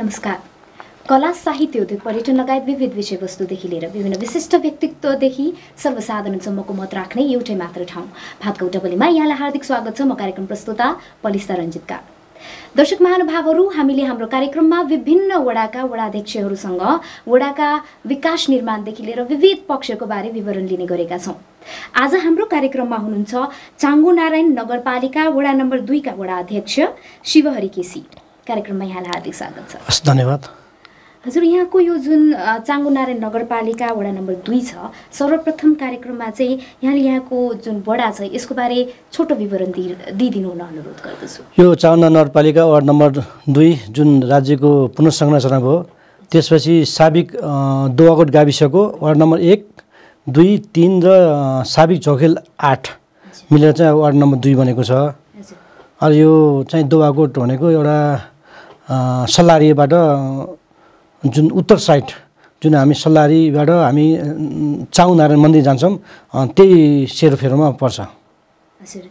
नमस्कार। कला, साहित्य, उद्योग, पर्यटन लगायत विविध विषयवस्तुदेखि लिएर विभिन्न विशिष्ट व्यक्तित्वदेखि सर्वसाधारणसम्मको मत राख्ने एउटै मात्र ठाउँ भातको डबलीमा यहाँलाई हार्दिक स्वागत छ। म कार्यक्रम प्रस्तुता पलिस्ता रञ्जितका। दर्शक महानुभावहरू, हामीले हाम्रो कार्यक्रममा विभिन्न वडाका वडाध्यक्षहरूसँग वडाका विकास निर्माणदेखि लिएर विविध पक्षको बारे विवरण लिने गरेका छौँ। आज हाम्रो कार्यक्रममा हुनुहुन्छ चाँगुनारायण नगरपालिका वडा नम्बर 2 का वडा अध्यक्ष शिवहरि केसी। कार्यक्रममा यहाँलाई हार्दिक स्वागत छ। धन्यवाद। हजुर, यहाँको यो जुन चाँगुनारायण नगरपालिका वडा नम्बर 2 छ, सर्वप्रथम कार्यक्रममा चाहिँ यहाँले यहाँको जुन वडा छ यसको बारे छोटो विवरण दिइदिनु हुन अनुरोध गर्दछु। यो चाँगुनारायण नगरपालिका वार्ड नम्बर 2 जुन राज्यको पुनर्संरचना भयो, त्यसपछि साबिक दोवाकोट गाविसको वार्ड नम्बर 1, 2, 3 र साबिक झोखेल 8 मिलेर चाहिँ वार्ड नम्बर 2 बनेको छ। अब यो चाहिँ दोवाकोट भनेको एउटा सल्लारीबाट जुन उत्तर साइड जुन हामी सल्लारीबाट हामी चाँगुनारायण मन्दिर जान्छौँ, त्यही सेरोफेरोमा पर्छ। हजुर,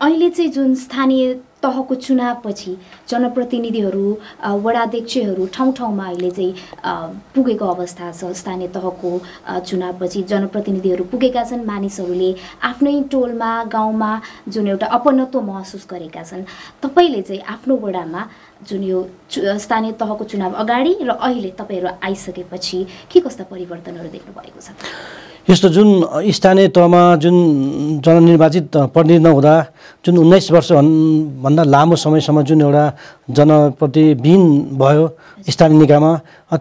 अहिले चाहिँ जुन स्थानीय तहको चुनावपछि जनप्रतिनिधिहरू, वडाध्यक्षहरू ठाउँ ठाउँमा अहिले चाहिँ पुगेको अवस्था छ। स्थानीय तहको चुनावपछि जनप्रतिनिधिहरू पुगेका छन्। मानिसहरूले आफ्नै टोलमा, गाउँमा जुन एउटा अपनत्व महसुस गरेका छन्। तपाईँले चाहिँ आफ्नो वडामा जुन यो स्थानीय तहको चुनाव अगाडि र अहिले तपाईँहरू आइसकेपछि के कस्ता परिवर्तनहरू देख्नु भएको छ? यस्तो जुन स्थानीय तहमा जुन जननिर्वाचित प्रतिनिधि नहुँदा जुन 19 वर्षभन्दा लामो समयसम्म जुन एउटा जनप्रतिनिधिविहीन भयो स्थानीय निकायमा,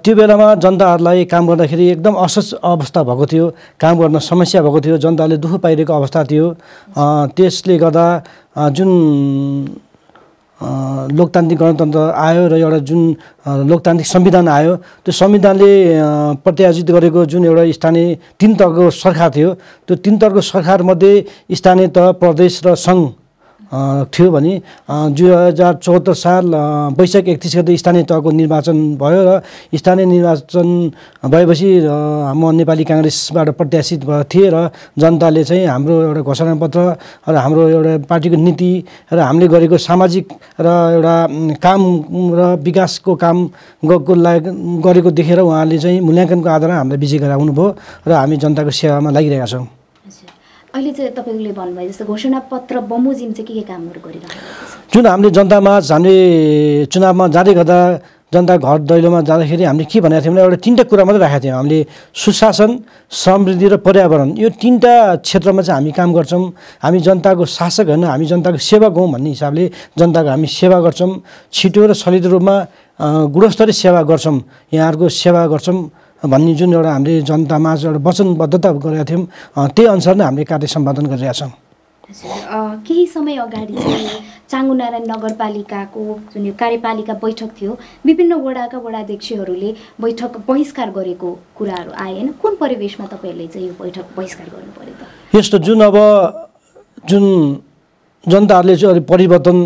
त्यो बेलामा जनताहरूलाई काम गर्दाखेरि एकदम असहज अवस्था भएको थियो, काम गर्न समस्या भएको थियो, जनताले दुःख पाइरहेको अवस्था थियो। त्यसले गर्दा जुन लोकतान्त्रिक गणतन्त्र आयो र एउटा जुन लोकतान्त्रिक संविधान आयो, त्यो संविधानले प्रत्याशित गरेको जुन एउटा स्थानीय 3 तहको सरकार थियो, त्यो 3 तहको सरकारमध्ये स्थानीय तह, प्रदेश र सङ्घ थियो भने 2074 साल वैशाख 31 गते स्थानीय तहको निर्वाचन भयो र स्थानीय निर्वाचन भएपछि म नेपाली काङ्ग्रेसबाट प्रत्याशित भएको थिएँ र जनताले चाहिँ हाम्रो एउटा घोषणापत्र र हाम्रो एउटा पार्टीको नीति र हामीले गरेको सामाजिक र एउटा काम र विकासको काम गरेको देखेर उहाँले चाहिँ मूल्याङ्कनको आधारमा हामीलाई विजय गराउनु भयो र हामी जनताको सेवामा लागिरहेका छौँ। अहिले चाहिँ तपाईँले भन्नुभयो जस्तो घोषणापत्र बमोजिम चाहिँ के कामहरू गरिरहेको छ? जुन हामीले जनतामा हामीले चुनावमा जाँदै गर्दा जनता घर दैलोमा जाँदाखेरि हामीले के भनेको थियौँ भने एउटा 3टा कुरा मात्रै राखेका थियौँ। हामीले सुशासन, समृद्धि र पर्यावरण, यो 3टा क्षेत्रमा चाहिँ हामी काम गर्छौँ। हामी जनताको शासक होइन, हामी जनताको सेवक हौँ भन्ने हिसाबले जनताको हामी सेवा गर्छौँ। छिटो र सलिलो रूपमा गुणस्तरीय सेवा गर्छौँ, यहाँहरूको सेवा गर्छौँ भन्ने जुन एउटा हामीले जनतामा एउटा वचनबद्धता गरेका थियौँ, त्यही अनुसार नै हामीले कार्य सम्पादन गरिरहेका छौँ। केही समय अगाडि चाँगुनारायण नगरपालिकाको जुन यो कार्यपालिका बैठक थियो, विभिन्न वडाका वडाध्यक्षहरूले बैठक बहिष्कार गरेको कुराहरू आए होइन? कुन परिवेशमा तपाईँहरूले चाहिँ यो बैठक बहिष्कार गर्नु पर्यो त? यस्तो जुन अब जुन जनताहरूले चाहिँ अलिक परिवर्तन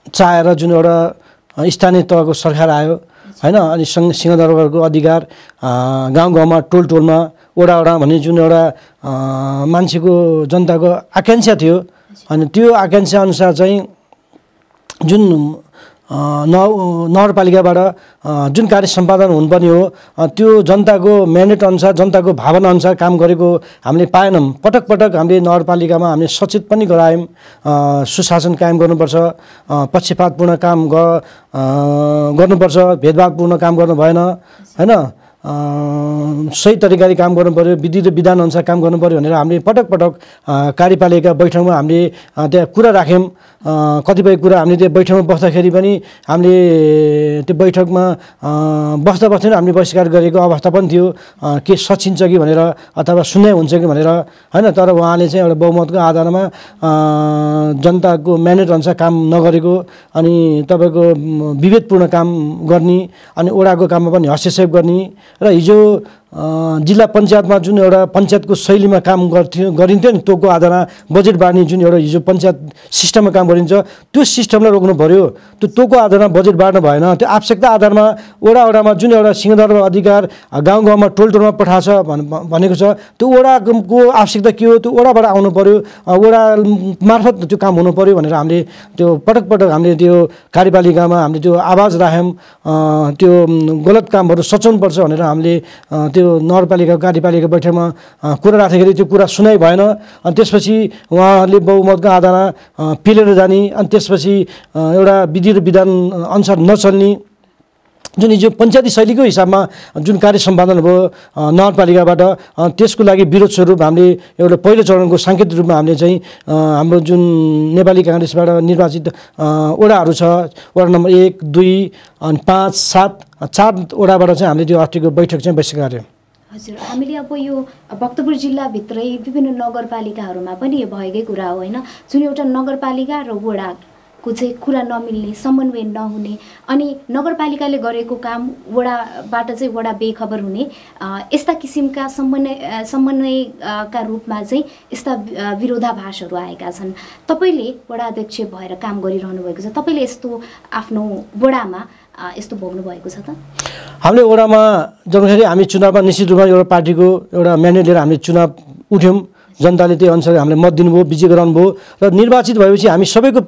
चाहेर जुन एउटा स्थानीय तहको सरकार आयो होइन, अनि सिंहदरबारको अधिकार गाउँ गाउँमा, टोल टोलमा, वडा वडा भन्ने जुन एउटा मान्छेको जनताको आकाङ्क्षा थियो, अनि त्यो आकाङ्क्षा अनुसार चाहिँ जुन नगरपालिकाबाट जुन कार्य सम्पादन हुनुपर्ने हो, त्यो जनताको म्यान्डेट अनुसार, जनताको भावना अनुसार काम गरेको हामीले पाएनौँ। पटक पटक हामीले नगरपालिकामा हामीले सचेत पनि गरायौँ, सुशासन कायम गर्नुपर्छ, पक्षपातपूर्ण काम गर्नुपर्छ, भेदभावपूर्ण काम गर्नु भएन होइन, सही तरिकाले काम गर्नु पर्यो, विधि र विधान अनुसार काम गर्नु पर्यो भनेर हामीले पटक पटक कार्यपालिका बैठकमा हामीले त्यहाँ कुरा राख्यौँ। कतिपय कुरा हामीले त्यो बैठकमा बस्दाखेरि पनि हामीले त्यो बैठकमा बस्दा बस्दै हामीले बहिष्कार गरेको अवस्था पनि थियो। के सचिन्छ कि भनेर अथवा सुन्ने हुन्छ कि भनेर होइन, तर उहाँले चाहिँ एउटा बहुमतको आधारमा जनताको म्यान्डेट अनुसार काम नगरेको, अनि तपाईँको विभेदपूर्ण काम गर्ने, अनि वडाको काममा पनि हस्तक्षेप गर्ने र हिजो जिल्ला पञ्चायतमा जुन एउटा पञ्चायतको शैलीमा काम गरिन्थ्यो नि, तोको आधारमा बजेट बाँड्ने जुन एउटा हिजो पञ्चायत सिस्टममा काम गरिन्छ, त्यो सिस्टमलाई रोक्नु पर्यो। त्यो तोको आधारमा बजेट बाँड्नु भएन। त्यो आवश्यकता आधारमा वडामा जुन एउटा सिंहदरबार अधिकार गाउँ गाउँमा टोलमा पठाछ भनेको छ, त्यो वडाको आवश्यकता के हो, त्यो वडाबाट आउनु पर्यो, वडा मार्फत त्यो काम हुनु पर्यो भनेर हामीले त्यो पटक पटक हामीले त्यो कार्यपालिकामा हामीले त्यो आवाज राख्यौँ। त्यो गलत कामहरू सच्याउनुपर्छ भनेर हामीले त्यो नगरपालिका कार्यपालिका बैठकमा कुरा राख्दाखेरि त्यो कुरा सुनाइ भएन। अनि त्यसपछि उहाँहरूले बहुमतको आधारमा पेलेर जाने, अनि त्यसपछि एउटा विधि र विधान अनुसार नचल्ने, जुन हिजो पञ्चायती शैलीको हिसाबमा जुन कार्य सम्पादन भयो नगरपालिकाबाट, त्यसको लागि विरोध स्वरूप हामीले एउटा पहिलो चरणको साङ्केतिक रूपमा हामीले चाहिँ हाम्रो जुन नेपाली काङ्ग्रेसबाट निर्वाचित वडाहरू छ, वडा नम्बर 1, 2 अनि 5, 7, 4 वडाबाट चाहिँ हामीले त्यो अस्तिको बैठक चाहिँ बसेका गऱ्यौँ। हजुर, हामीले अब यो भक्तपुर जिल्लाभित्रै विभिन्न नगरपालिकाहरूमा पनि यो भएकै कुरा हो होइन, जुन एउटा नगरपालिका र वडाको चाहिँ कुरा नमिल्ने, समन्वय नहुने, अनि नगरपालिकाले गरेको काम वडाबाट चाहिँ वडा बेखबर हुने, यस्ता किसिमका समन्वयका रूपमा चाहिँ यस्ता विरोधाभासहरू आएका छन्। तपाईँले वडा अध्यक्ष भएर काम गरिरहनु भएको छ, तपाईँले यस्तो आफ्नो वडामा यस्तो भोग्नु भएको छ त? हामीले वडामा जन्मखेरि हामी चुनावमा निश्चित रूपमा एउटा पार्टीको एउटा म्यान्डेट लिएर हामीले चुनाव उठ्यौँ। जनताले त्यही अनुसार हामीले मत दिनुभयो, विजय गराउनु भयो र निर्वाचित भएपछि हामी सबैको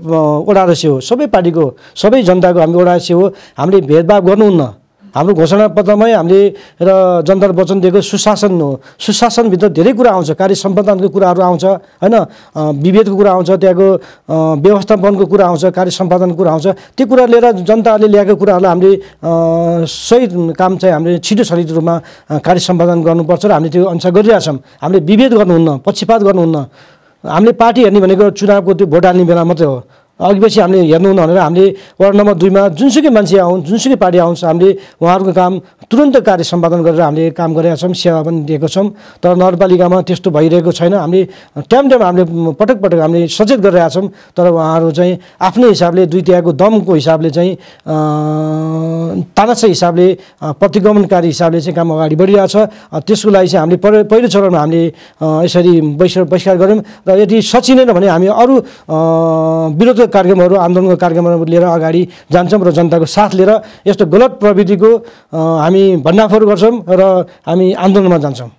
वडा अध्यक्ष हो, सबै पार्टीको सबै जनताको हामी वडा अध्यक्ष हो। हामीले भेदभाव गर्नुहुन्न। हाम्रो घोषणापत्रमै हामीले र जनताले वचन दिएको सुशासन हो। सुशासनभित्र धेरै कुरा आउँछ, कार्य सम्पादनको कुराहरू आउँछ होइन, विभेदको कुरा आउँछ, त्यहाँको व्यवस्थापनको कुरा आउँछ, कार्य सम्पादनको कुरा आउँछ। त्यो कुरा लिएर जनताले ल्याएको कुराहरूलाई हामीले सही काम चाहिँ हामीले छिटो छरितो रूपमा कार्य सम्पादन गर्नुपर्छ र हामीले त्यो अनुसार गरिरहेछौँ। हामीले विभेद गर्नुहुन्न, पक्षपात गर्नुहुन्न। हामीले पार्टी हेर्ने भनेको चुनावको त्यो भोट हाल्ने बेला मात्रै हो। अघिपछि हामीले हेर्नुहुन्न भनेर हामीले वार्ड नम्बर 2 मा जुनसुकै मान्छे आउन्, जुनसुकै पार्टी आउँछ, हामीले उहाँहरूको काम तुरन्त कार्य सम्पादन गरेर हामीले काम गरेका छौँ, सेवा पनि दिएको छौँ। तर नगरपालिकामा त्यस्तो भइरहेको छैन। हामीले टाइम हामीले पटक पटक हामीले सचेत गरिरहेका छौँ, तर उहाँहरू चाहिँ आफ्नै हिसाबले दुईतिहाको दमको हिसाबले चाहिँ तानासा हिसाबले प्रतिगमनकारी हिसाबले चाहिँ काम अगाडि बढिरहेछ। त्यसको लागि चाहिँ हामीले पहिलो चरणमा हामीले यसरी बहिष्कार गऱ्यौँ र यदि सचिँदैन भने हामी अरू विरोध कार्यक्रमहरू, आन्दोलनको कार्यक्रमहरू लिएर अगाडि जान्छौँ र जनताको साथ लिएर यस्तो गलत प्रविधिको हामी भण्डाफोर गर्छौँ र हामी आन्दोलनमा जान्छौँ।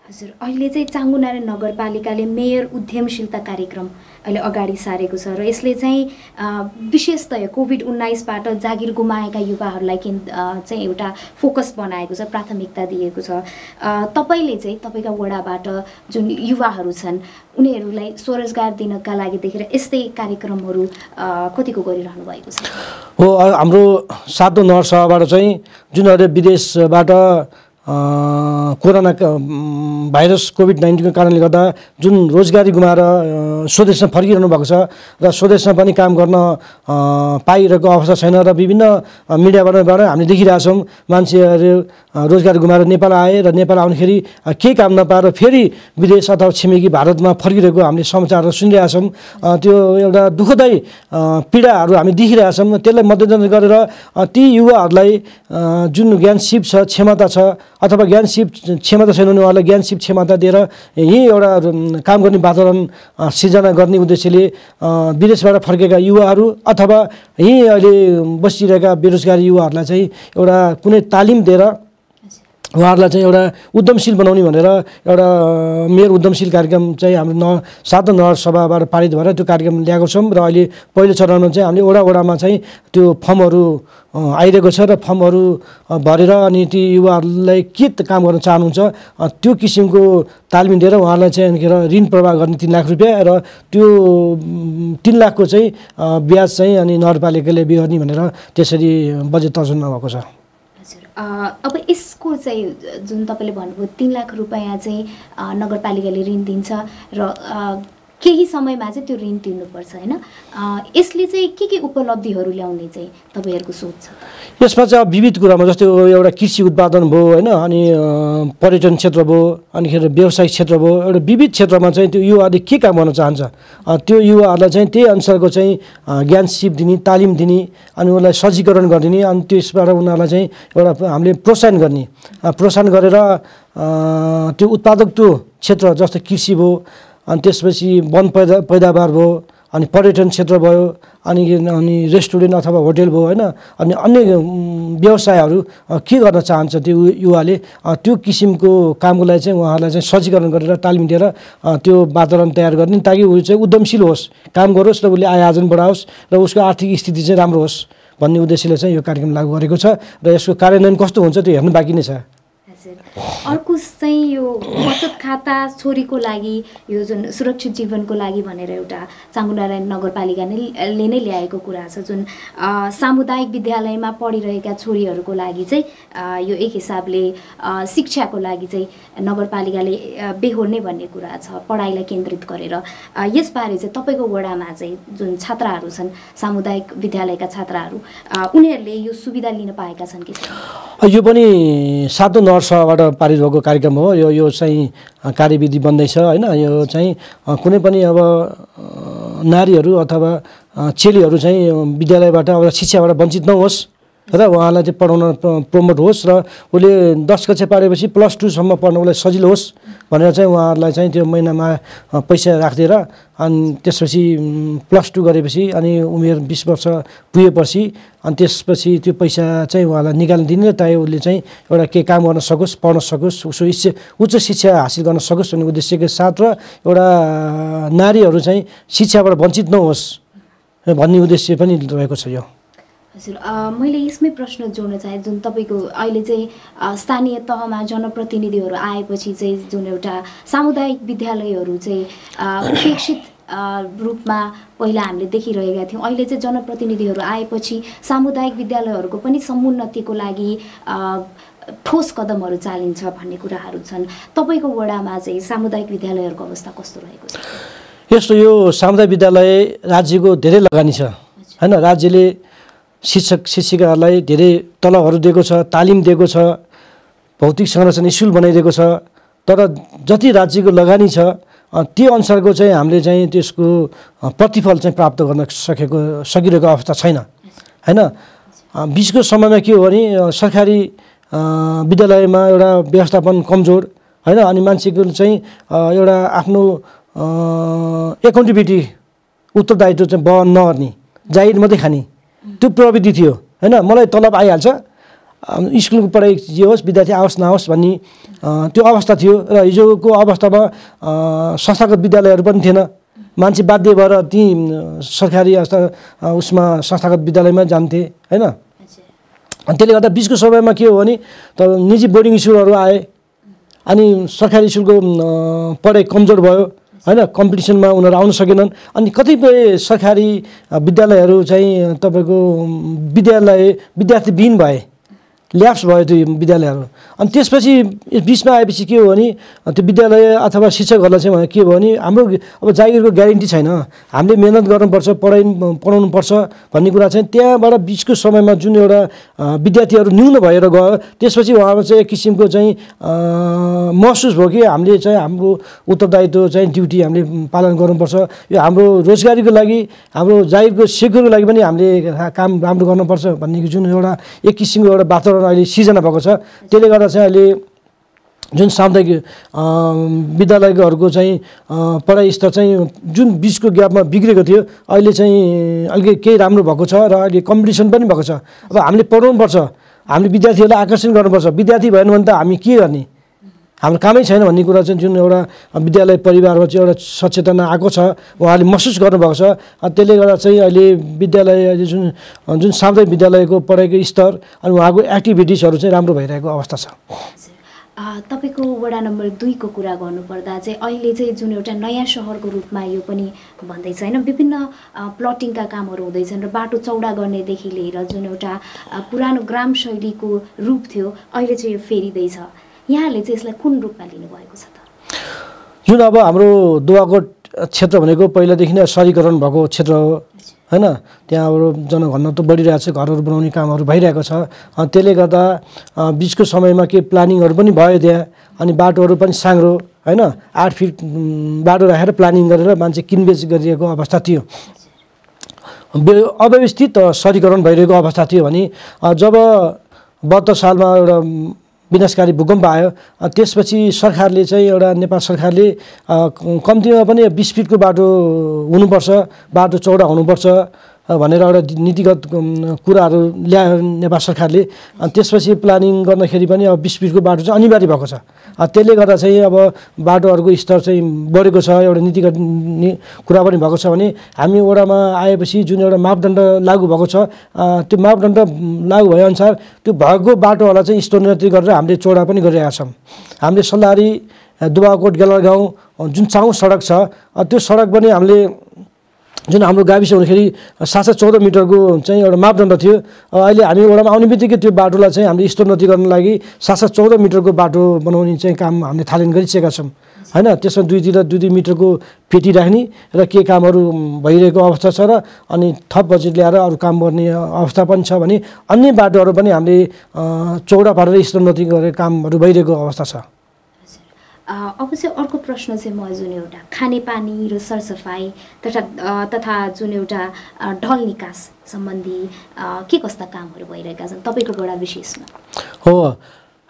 हजुर, अहिले चाहिँ चाङ्गुनारायण नगरपालिकाले मेयर उद्यमशीलता कार्यक्रम अहिले अगाडि सारेको छ र यसले चाहिँ विशेषतया कोभिड-19बाट जागिर गुमाएका युवाहरूलाई चाहिँ एउटा फोकस बनाएको छ, प्राथमिकता दिएको छ। तपाईँले चाहिँ तपाईँका वडाबाट जुन युवाहरू छन् उनीहरूलाई स्वरोजगार दिनका लागि देखेर यस्तै कार्यक्रमहरू कतिको गरिरहनु भएको छ? हो, हाम्रो 7औं नगरसभाबाट चाहिँ जुन अहिले विदेशबाट कोरोना भाइरस कोभिड-19 को कारणले गर्दा जुन रोजगारी गुमाएर स्वदेशमा फर्किरहनु भएको छ र स्वदेशमा पनि काम गर्न पाइरहेको अवस्था छैन र विभिन्न मिडियाबाट हामीले देखिरहेछौँ मान्छेहरू रोजगारी गुमाएर नेपाल आए र नेपाल आउँदाखेरि केही काम नपाएर फेरि विदेश अथवा छिमेकी भारतमा फर्किरहेको हामीले समाचारहरू सुनिरहेछौँ। त्यो एउटा दुःखदायी पीडाहरू हामी देखिरहेछौँ। त्यसलाई मध्यनजर गरेर ती युवाहरूलाई जुन ज्ञान सिप छ, क्षमता छ अथवा ज्ञान सिप क्षमता छैन भने उहाँलाई ज्ञान सिप क्षमता दिएर यही एउटा काम गर्ने वातावरण सिर्जना गर्ने उद्देश्यले विदेशबाट फर्केका युवाहरू अथवा यही अहिले बसिरहेका बेरोजगारी युवाहरूलाई चाहिँ एउटा कुनै तालिम दिएर उहाँहरूलाई चाहिँ एउटा उद्यमशील बनाउने भनेर एउटा मेयर उद्यमशील कार्यक्रम चाहिँ हाम्रो 7औं नगरसभाबाट पारित भएर त्यो कार्यक्रम ल्याएको छौँ र अहिले पहिलो चरणमा चाहिँ हामीले वडामा चाहिँ त्यो फर्महरू आइरहेको छ र फर्महरू भरेर अनि ती युवाहरूलाई के काम गर्न चाहनुहुन्छ त्यो किसिमको तालिम दिएर उहाँहरूलाई चाहिँ अनिखेर ऋण प्रवाह गर्ने 3 लाख रुपियाँ र त्यो 3 लाखको चाहिँ ब्याज चाहिँ अनि नगरपालिकाले बिहोर्ने भनेर त्यसरी बजेट तर्जुमा भएको छ। अब यसको चाहिँ जुन तपाईँले भन्नुभयो 3 लाख रुपियाँ चाहिँ नगरपालिकाले ऋण दिन्छ र केही समयमा चाहिँ त्यो ऋण तिर्नुपर्छ होइन। यसले चाहिँ के उपलब्धिहरू ल्याउने चाहिँ तपाईँहरूको सोच छ? यसमा चाहिँ अब विविध कुरामा जस्तै एउटा कृषि उत्पादन भयो होइन, अनि पर्यटन क्षेत्र भयो, अनिखेरि व्यवसायिक क्षेत्र भयो, एउटा विविध क्षेत्रमा चाहिँ त्यो युवाहरूले के काम गर्न चाहन्छ त्यो युवाहरूलाई चाहिँ त्यही अनुसारको चाहिँ ज्ञान सिप दिने, तालिम दिने, अनि उनीहरूलाई सजीकरण गरिदिने, अनि त्यसबाट उनीहरूलाई चाहिँ एउटा हामीले प्रोत्साहन गर्ने, प्रोत्साहन गरेर त्यो उत्पादक त्यो क्षेत्र जस्तै कृषि भयो, अनि त्यसपछि वन पैदावार भयो, अनि पर्यटन क्षेत्र भयो, अनि रेस्टुरेन्ट अथवा होटेल भयो होइन, अनि अन्य व्यवसायहरू के गर्न चाहन्छ त्यो युवाले त्यो किसिमको कामको लागि चाहिँ उहाँहरूलाई चाहिँ सजीकरण गरेर तालिम दिएर त्यो वातावरण तयार गर्ने, ताकि ऊ चाहिँ उद्यमशील होस्, काम गरोस् र उसले आय आर्जन बढाओस् र उसको आर्थिक स्थिति चाहिँ राम्रो होस् भन्ने उद्देश्यले चाहिँ यो कार्यक्रम लागू गरेको छ र यसको कार्यान्वयन कस्तो हुन्छ त्यो हेर्नु बाँकी नै छ। अर्को चाहिँ यो बचत खाता छोरीको लागि यो जुन सुरक्षित जीवनको लागि भनेर एउटा चामुण्डारायण नगरपालिकाले नै ल्याएको कुरा छ, जुन सामुदायिक विद्यालयमा पढिरहेका छोरीहरूको लागि चाहिँ यो एक हिसाबले शिक्षाको लागि चाहिँ नगरपालिकाले बेहोर्ने भन्ने कुरा छ, पढाइलाई केन्द्रित गरेर। यसबारे चाहिँ तपाईँको वडामा चाहिँ जुन छात्राहरू छन्, सामुदायिक विद्यालयका छात्राहरू, उनीहरूले यो सुविधा लिन पाएका छन् कि? यो पनि 7औं नगरसभाबाट पारित भएको कार्यक्रम हो। यो चाहिँ कार्यविधि बन्दैछ होइन। यो चाहिँ कुनै पनि अब नारीहरू अथवा चेलीहरू चाहिँ विद्यालयबाट अब शिक्षाबाट वञ्चित नहोस् र उहाँलाई चाहिँ पढाउन प्रमोट होस् र उसले 10 कक्षा पारेपछि +2 सम्म पढ्नलाई सजिलो होस् भनेर चाहिँ उहाँहरूलाई चाहिँ त्यो महिनामा पैसा राखिदिएर अनि त्यसपछि +2 गरेपछि अनि उमेर 20 वर्ष पुगेपछि अनि त्यसपछि त्यो पैसा चाहिँ उहाँलाई निकालिदिने, ताकि उसले चाहिँ एउटा के काम गर्न सकोस्, पढ्न सकोस्, उसको उच्च शिक्षा हासिल गर्न सकोस् भन्ने उद्देश्यको साथ र एउटा नारीहरू चाहिँ शिक्षाबाट वञ्चित नहोस् भन्ने उद्देश्य पनि रहेको छ यो। हजुर, मैले यसमै प्रश्न जोड्न चाहे, जुन तपाईँको अहिले चाहिँ स्थानीय तहमा जनप्रतिनिधिहरू आएपछि चाहिँ जुन एउटा सामुदायिक विद्यालयहरू चाहिँ उपेक्षित रूपमा पहिला हामीले देखिरहेका थियौँ, अहिले चाहिँ जनप्रतिनिधिहरू आएपछि सामुदायिक विद्यालयहरूको पनि समुन्नतिको लागि ठोस कदमहरू चालिन्छ भन्ने कुराहरू छन्। तपाईँको वडामा चाहिँ सामुदायिक विद्यालयहरूको अवस्था कस्तो रहेको छ? यस्तो यो सामुदायिक विद्यालय राज्यको धेरै लगानी छ होइन। राज्यले शिक्षक शिक्षिकाहरूलाई धेरै तलबहरू दिएको छ, तालिम दिएको छ, भौतिक संरचना स्कुल बनाइदिएको छ, तर जति राज्यको लगानी छ त्यो अनुसारको चाहिँ हामीले चाहिँ त्यसको प्रतिफल चाहिँ प्राप्त गर्न सकिरहेको अवस्था छैन होइन। बिचको समयमा के हो भने सरकारी विद्यालयमा एउटा व्यवस्थापन कमजोर होइन, अनि मान्छेको चाहिँ एउटा आफ्नो एकाउन्टेबिलिटी उत्तरदायित्व चाहिँ वहन नगर्ने, जागिर मात्रै खाने त्यो प्रवृत्ति थियो होइन। मलाई तलब आइहाल्छ, स्कुलको पढाइ जे होस्, विद्यार्थी आओस् नआओस् भन्ने त्यो अवस्था थियो र हिजोको अवस्थामा संस्थागत विद्यालयहरू पनि थिएन। मान्छे बाध्य भएर ती सरकारी उसमा संस्थागत विद्यालयमा जान्थे होइन। अनि त्यसले गर्दा बिचको समयमा के हो भने त निजी बोर्डिङ स्कुलहरू आए, अनि सरकारी स्कुलको पढाइ कमजोर भयो होइन, कम्पिटिसनमा उनीहरू आउन सकेनन्। अनि कतिपय सरकारी विद्यालयहरू चाहिँ तपाईँको विद्यार्थीविहीन भए, ल्याप्स भयो त्यो विद्यालयहरू। अनि त्यसपछि बिचमा आएपछि के हो भने त्यो विद्यालय अथवा शिक्षकहरूलाई चाहिँ के भयो भने हाम्रो अब जागिरको ग्यारेन्टी छैन, हामीले मेहनत गर्नुपर्छ, पढाउनुपर्छ भन्ने कुरा चाहिँ त्यहाँबाट बिचको समयमा जुन एउटा विद्यार्थीहरू न्यून भएर गयो, त्यसपछि उहाँमा चाहिँ एक किसिमको चाहिँ महसुस भयो कि हामीले चाहिँ हाम्रो उत्तरदायित्व चाहिँ ड्युटी हामीले पालन गर्नुपर्छ, यो हाम्रो रोजगारीको लागि, हाम्रो जागिरको सेक्युरको लागि पनि हामीले काम राम्रो गर्नुपर्छ भन्ने जुन एउटा एक किसिमको एउटा वातावरण अहिले सिर्जना भएको छ। त्यसले गर्दा चाहिँ अहिले जुन सामुदायिक विद्यालयहरूको चाहिँ पढाइ स्तर चाहिँ जुन बिचको ग्यापमा बिग्रेको थियो, अहिले चाहिँ अलिकति केही राम्रो भएको छ र अहिले कम्पिटिसन पनि भएको छ। अब हामीले पढाउनुपर्छ, हामीले विद्यार्थीहरूलाई आकर्षण गर्नुपर्छ, विद्यार्थी भएन भने त हामी के गर्ने, हाम्रो कामै छैन भन्ने कुरा चाहिँ जुन एउटा विद्यालय परिवारमा चाहिँ एउटा सचेतना आएको छ, उहाँले महसुस गर्नुभएको छ। त्यसले गर्दा चाहिँ अहिले विद्यालय जुन सामुदायिक विद्यालयको पढाइको स्तर अनि उहाँको एक्टिभिटिजहरू चाहिँ राम्रो भइरहेको अवस्था छ। तपाईँको वडा नम्बर 2 को कुरा गर्नुपर्दा चाहिँ अहिले चाहिँ जुन एउटा नयाँ सहरको रूपमा यो पनि भन्दैछ होइन, विभिन्न प्लटिङका कामहरू हुँदैछन् र बाटो चौडा गर्नेदेखि लिएर जुन एउटा पुरानो ग्राम शैलीको रूप थियो अहिले चाहिँ यो फेरिँदैछ। यहाँले चाहिँ यसलाई कुन रूपमा लिनुभएको छ त? जुन अब हाम्रो दुवाकोट क्षेत्र भनेको पहिलादेखि नै सहरीकरण भएको क्षेत्र हो हैन। त्यहाँ अब जनघनत्व बढिरहेको छ, घरहरू बनाउने कामहरू भइरहेको छ। त्यसले गर्दा बिचको समयमा के प्लानिङहरू पनि भयो त्यहाँ, अनि बाटोहरू पनि साँग्रो हैन, 8 फिट बाटो राखेर प्लानिङ गरेर मान्छे किनबेच गरिएको अवस्था थियो। अव्यवस्थित सहरीकरण भइरहेको अवस्था थियो भने जब 72 सालमा एउटा विनाशकारी भूकम्प आयो, त्यसपछि सरकारले चाहिँ एउटा नेपाल सरकारले कम्तीमा पनि 20 फिटको बाटो हुनुपर्छ, बाटो चौडा हुनुपर्छ भनेर एउटा नीतिगत कुराहरू ल्यायो नेपाल सरकारले। अनि त्यसपछि प्लानिङ गर्दाखेरि पनि अब 20 फिटको बाटो चाहिँ अनिवार्य भएको छ। त्यसले गर्दा चाहिँ अब बाटोहरूको स्तर चाहिँ बढेको छ, एउटा नीतिगत कुरा पनि भएको छ भने हामी वडामा आएपछि जुन एउटा मापदण्ड लागू भएको छ, त्यो मापदण्ड लागू भएअनुसार त्यो भएको बाटोहरूलाई चाहिँ स्तरोन्नति गरेर हामीले चौडा पनि गरिरहेका छौँ। हामीले सल्लारी दुवाकोट गेलर गाउँ जुन चाउ सडक छ, त्यो सडक पनि हामीले जुन हाम्रो गाविस हुँदाखेरि 714 मिटरको चाहिँ एउटा मापदण्ड थियो, अहिले हामी वडामा आउने बित्तिकै त्यो बाटोलाई चाहिँ हामीले स्तरोन्नति गर्न लागि 714 मिटरको बाटो बनाउने चाहिँ काम हामीले थालनी गरिसकेका छौँ हैन। त्यसमा 2 मिटरको पेटी राख्ने र के कामहरू भइरहेको अवस्था छ र अनि थप बजेट ल्याएर अरू काम गर्ने अवस्था पनि छ भने अन्य बाटोहरू पनि हामीले चौडा पारेर स्तरोन्नति गरेर कामहरू भइरहेको अवस्था छ। अब चाहिँ अर्को प्रश्न चाहिँ म जुन एउटा खानेपानी र सरसफाइ तथा जुन एउटा ढल निकास सम्बन्धी के कस्ता कामहरू भइरहेका छन् तपाईँको वडा विशेषमा? हो,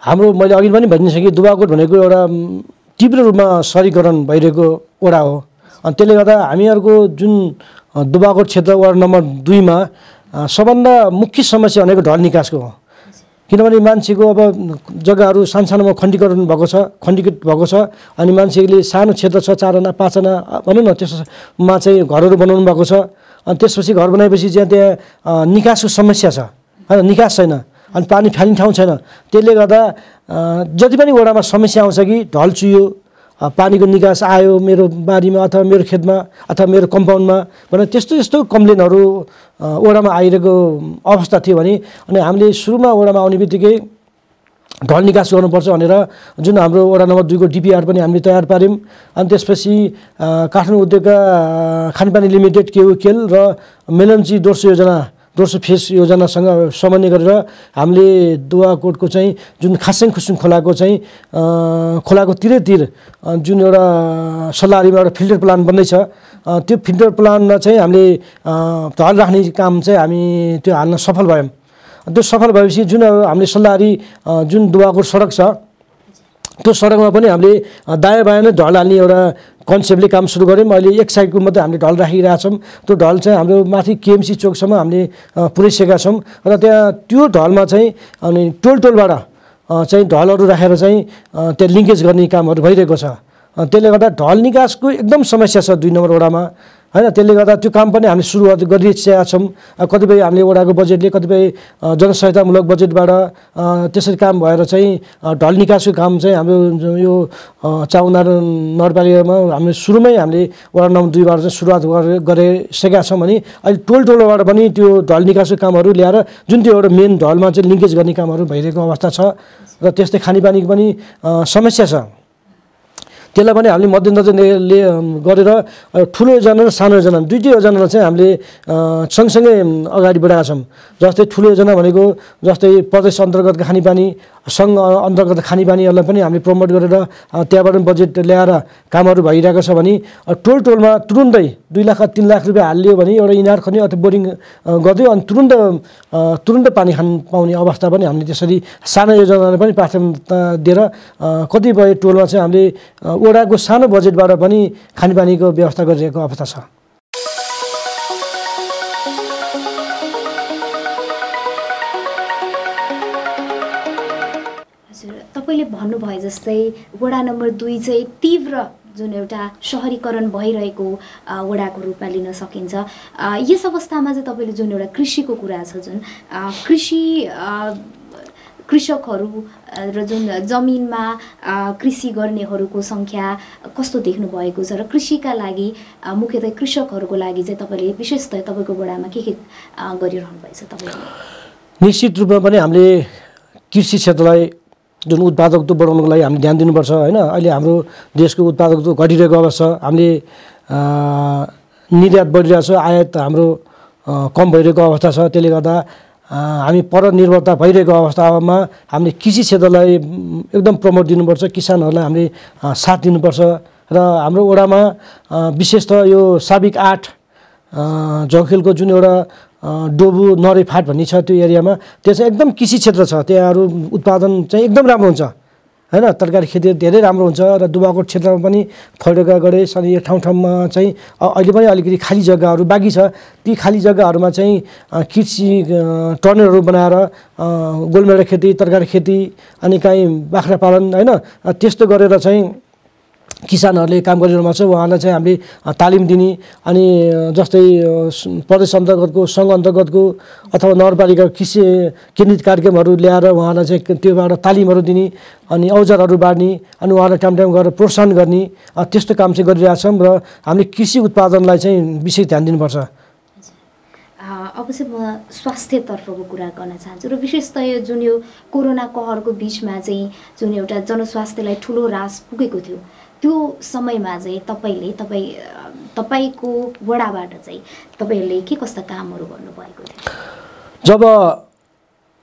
हाम्रो मैले अघि पनि भनिसकेँ, दुवाकोट भनेको एउटा तीव्र रूपमा सहरीकरण भइरहेको वडा हो। अनि त्यसले गर्दा हामीहरूको जुन दुवाकोट क्षेत्र वार्ड नम्बर 2 मा सबभन्दा मुख्य समस्या भनेको ढल निकासको हो। किनभने मान्छेको अब जग्गाहरू सानसानोमा खण्डीकरण भएको छ, खण्डीकृत भएको छ, अनि मान्छेले सानो क्षेत्र छ, 4 आना 5 आना भनौँ न, त्यसमा चाहिँ घरहरू बनाउनु भएको छ। अनि त्यसपछि घर बनाएपछि चाहिँ त्यहाँ निकासको समस्या छ हैन, निकास छैन, अनि पानी फाल्ने ठाउँ छैन। त्यसले गर्दा जति पनि वडामा समस्या आउँछ कि ढल चुयो, पानीको निकास आयो मेरो बारीमा अथवा मेरो खेतमा अथवा मेरो कम्पाउन्डमा भनेर त्यस्तो कम्प्लेनहरू वडामा आइरहेको अवस्था थियो भने अनि हामीले सुरुमा वडामा आउने बित्तिकै ढल निकास गर्नुपर्छ भनेर जुन हाम्रो वडा नम्बर 2 को डिपिआर पनि हामीले तयार पार्यौँ। अनि त्यसपछि काठमाडौँ उद्योगका खानेपानी लिमिटेड केयुकेल र मेलन्ची दोस्रो फेस योजनासँग समन्वय गरेर हामीले दुवाकोटको चाहिँ जुन खासेङ खुसुङ खोलाको चाहिँ खोलाको तिरैतिर जुन एउटा सल्लारीमा एउटा फिल्टर प्लान्ट बन्दैछ, त्यो फिल्टर प्लान्टमा चाहिँ हामीले ढल राख्ने काम चाहिँ हामी त्यो हाल्न सफल भयौँ। त्यो सफल भएपछि जुन हामीले सल्लारी जुन दुवाकोट सडक छ, त्यो सडकमा पनि हामीले दायाँ बायाँ नै ढल हाल्ने एउटा कन्सेप्टले काम सुरु गऱ्यौँ। अहिले एक साइडको मात्रै हामीले ढल राखिरहेछौँ। त्यो ढल चाहिँ हाम्रो माथि केएमसी चोकसम्म हामीले पुर्याइसकेका छौँ र त्यहाँ त्यो ढलमा चाहिँ अनि टोलबाट चाहिँ ढलहरू राखेर चाहिँ त्यहाँ लिङ्केज गर्ने कामहरू भइरहेको छ। त्यसले गर्दा ढल निकासको एकदम समस्या छ 2 नम्बर वडामा हैन। त्यसले गर्दा त्यो काम पनि हामीले सुरुवात गरिसकेका छौँ। कतिपय हामीले वडाको बजेटले, कतिपय जनसहायतामूलक बजेटबाट त्यसरी काम भएर चाहिँ ढल निकासको काम चाहिँ हाम्रो यो चाउनार नगरपालिकामा हामीले सुरुमै हामीले वडा नम्बर 2 बाट चाहिँ सुरुवात गरिसकेका छौँ भने अहिले टोलबाट पनि त्यो ढल निकासको कामहरू ल्याएर जुन त्यो एउटा मेन ढलमा चाहिँ लिङ्केज गर्ने कामहरू भइरहेको अवस्था छ र त्यस्तै खानेपानीको पनि समस्या छ। त्यसलाई पनि हामीले मध्यनजर गरेर ठुलो योजना र सानो योजना दुईटै योजनालाई चाहिँ हामीले सँगसँगै अगाडि बढाएका छौँ। जस्तै ठुलो योजना भनेको जस्तै प्रदेश अन्तर्गतका खानेपानी, सङ्घ अन्तर्गत खानेपानीहरूलाई पनि हामीले प्रमोट गरेर त्यहाँबाट बजेट ल्याएर कामहरू भइरहेको छ भने टोलमा तुरुन्तै 2 लाख 3 लाख रुपियाँ हालियो भने एउटा इनार खन्यो अथवा बोरिङ गरिदियो अनि तुरुन्त पानी खान पाउने अवस्था पनि हामीले त्यसरी सानो योजनालाई पनि प्राथमिकता दिएर कतिपय टोलमा चाहिँ हामीले वडाको सानो बजेटबाट पनि खानेपानीको व्यवस्था गरिरहेको अवस्था छ। तपाईँले भन्नुभयो जस्तै वडा नम्बर 2 चाहिँ तीव्र जुन एउटा सहरीकरण भइरहेको वडाको रूपमा लिन सकिन्छ। यस अवस्थामा चाहिँ तपाईँले जुन एउटा कृषिको कुरा छ, जुन कृषकहरू र जुन जमिनमा कृषि गर्नेहरूको सङ्ख्या कस्तो देख्नु भएको छ र कृषिका लागि मुख्यतः कृषकहरूको लागि चाहिँ तपाईँले विशेषतः तपाईँको वडामा के गरिरहनु भएको छ तपाईँले? निश्चित रूपमा पनि हामीले कृषि क्षेत्रलाई जुन उत्पादकता बढाउनको लागि हामीले ध्यान दिनुपर्छ हैन। अहिले हाम्रो देशको उत्पादकता घटिरहेको अवस्था हामीले निर्यात बढिरहेको छ, आयात हाम्रो कम भइरहेको अवस्था छ। त्यसले गर्दा हामी परनिर्भरता भइरहेको अवस्थामा हामीले कृषि क्षेत्रलाई एकदम प्रमोट दिनुपर्छ, किसानहरूलाई हामीले साथ दिनुपर्छ। र हाम्रो वडामा विशेष त यो साबिक 8 झोखेलको जुन एउटा डोबु नरे फाट भन्ने छ त्यो एरियामा, त्यो चाहिँ एकदम कृषि क्षेत्र छ। त्यहाँहरू उत्पादन चाहिँ एकदम राम्रो हुन्छ हैन, तरकारी खेती धेरै राम्रो हुन्छ। र दुबाकोट क्षेत्रमा पनि फैडका गरे अनि यो ठाउँमा चाहिँ अहिले पनि अलिकति खाली जग्गाहरू बाँकी छ। ती खाली जग्गाहरूमा चाहिँ कृषि टर्नरहरू बनाएर गोलमेडा खेती, तरकारी खेती अनि काहीँ बाख्रा पालन हैन, त्यस्तो गरेर चाहिँ किसानहरूले काम गरिरहनु भएको छ। उहाँहरूलाई चाहिँ हामीले तालिम दिने अनि जस्तै प्रदेश अन्तर्गतको सङ्घ अन्तर्गतको अथवा नगरपालिका कृषि केन्द्रित कार्यक्रमहरू ल्याएर उहाँहरूलाई चाहिँ त्योबाट तालिमहरू दिने अनि औजारहरू बाँड्ने अनि उहाँहरूलाई टाइम टाइम गरेर प्रोत्साहन गर्ने त्यस्तो काम चाहिँ गरिरहेछौँ। र हामीले कृषि उत्पादनलाई चाहिँ विशेष ध्यान दिनुपर्छ। अब चाहिँ म स्वास्थ्यतर्फको कुरा गर्न चाहन्छु र विशेषतः यो जुन यो कोरोना कहरको बिचमा चाहिँ जुन एउटा जनस्वास्थ्यलाई ठुलो ह्रास पुगेको थियो, त्यो समयमा चाहिँ तपाईँको वडाबाट चाहिँ तपाईँहरूले के कस्ता कामहरू गर्नुभएको थियो? जब